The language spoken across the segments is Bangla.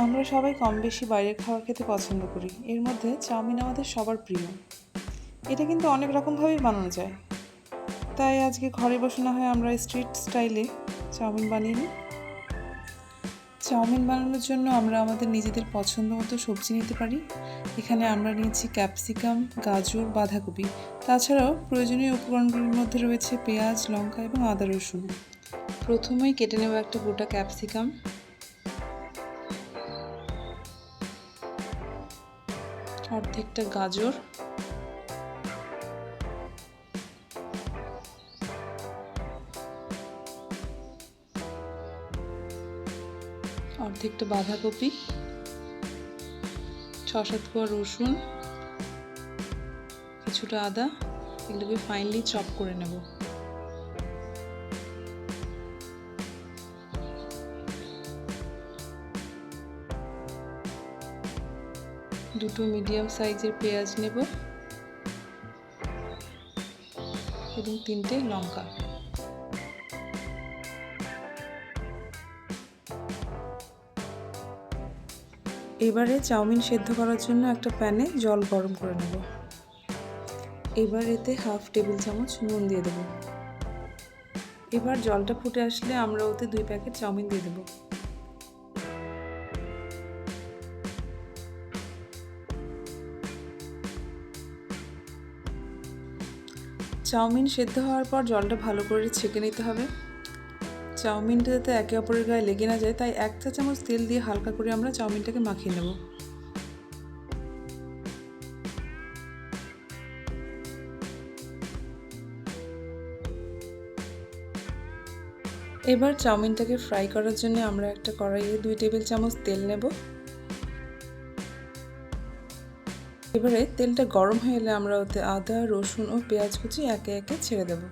আমরা সবাই কম বেশি বাইরের খাবার খেতে পছন্দ করি। এর মধ্যে চাউমিন আমাদের সবার প্রিয়। এটা কিন্তু অনেক রকমভাবেই বানানো যায়। তাই আজকে ঘরে বসে না হয় আমরা স্ট্রিট স্টাইলে চাউমিন বানিয়ে নিই। চাউমিন বানানোর জন্য আমরা আমাদের নিজেদের পছন্দ মতো সবজি নিতে পারি। এখানে আমরা নিয়েছি ক্যাপসিকাম, গাজর, বাঁধাকপি। তাছাড়াও প্রয়োজনীয় উপকরণগুলির মধ্যে রয়েছে পেঁয়াজ, লঙ্কা এবং আদা রসুন। প্রথমেই কেটে নেব একটা গোটা ক্যাপসিকাম, অর্ধেকটা গাজর, অর্ধেকটা বাঁধাকপি, 6-7 কোয়া রসুন, কিছুটা আদা, এগুলোকে ফাইনলি চপ করে নেব। দুটো মিডিয়াম সাইজের পেঁয়াজ নেব এবং 3টে লঙ্কা। এবারে চাউমিন সেদ্ধ করার জন্য একটা প্যানে জল গরম করে নেব। এবার এতে 1/2 টেবিল চামচ নুন দিয়ে দেব। এবার জলটা ফুটে আসলে আমরা ওতে 2 প্যাকেট চাউমিন দিয়ে দেব। চাউমিন সেদ্ধ হওয়ার পর জলটা ভালো করে ছেঁকে নিতে হবে। চাউমিনটা যাতে একে অপরের গায়ে লেগে না যায়, তাই 1 চা চামচ তেল দিয়ে হালকা করে আমরা চাউমিনটাকে মাখিয়ে নেব। এবার চাউমিনটাকে ফ্রাই করার জন্য আমরা একটা কড়াইয়ে 2 টেবিল চামচ তেল নেব। এবারে তেলটা গরম হয়ে এলে আমরা ওতে আদা, রসুন ও পেঁয়াজ কুচি একে একে ছেড়ে দেব।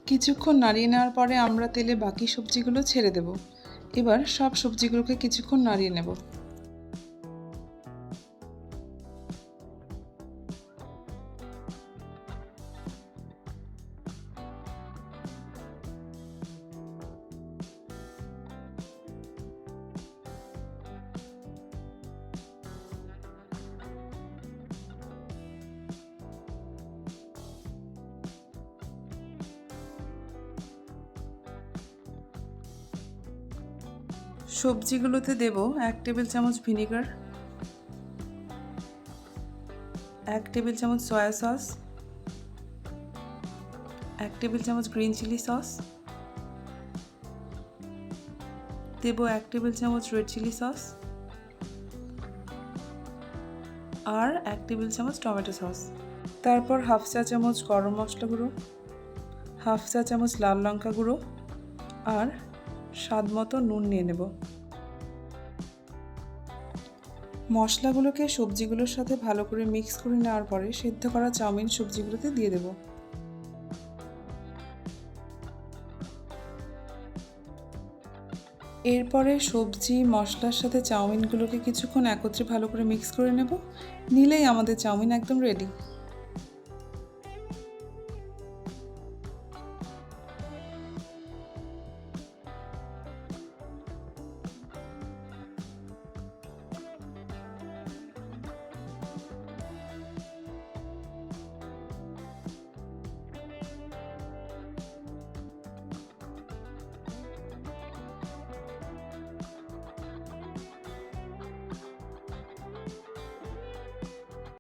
কিছুক্ষণ নাড়িয়ে নেওয়ার পরে আমরা তেলে বাকি সবজিগুলো ছেড়ে দেব। এবার সব সবজিগুলোকে কিছুক্ষণ নাড়িয়ে নেব। সবজিগুলোতে দেব 1 টেবিল চামচ ভিনেগার, 1 টেবিল চামচ সয়া সস, 1 টেবিল চামচ গ্রিন চিলি সস, দেব 1 টেবিল চামচ রেড চিলি সস আর 1 টেবিল চামচ টমেটো সস। তারপর 1/2 চা চামচ গরম মশলা গুঁড়ো, 1/2 চা চামচ লাল লঙ্কা গুঁড়ো আর স্বাদ মতো নুন নিয়ে নেব। মশলাগুলোকে সবজিগুলোর সাথে ভালো করে মিক্স করে নেওয়ার পরে সেদ্ধ করা চাউমিন সবজিগুলোতে দিয়ে দেব। এরপরে সবজি মশলার সাথে চাউমিনগুলোকে কিছুক্ষণ একত্রে ভালো করে মিক্স করে নেব। নিলেই আমাদের চাউমিন একদম রেডি।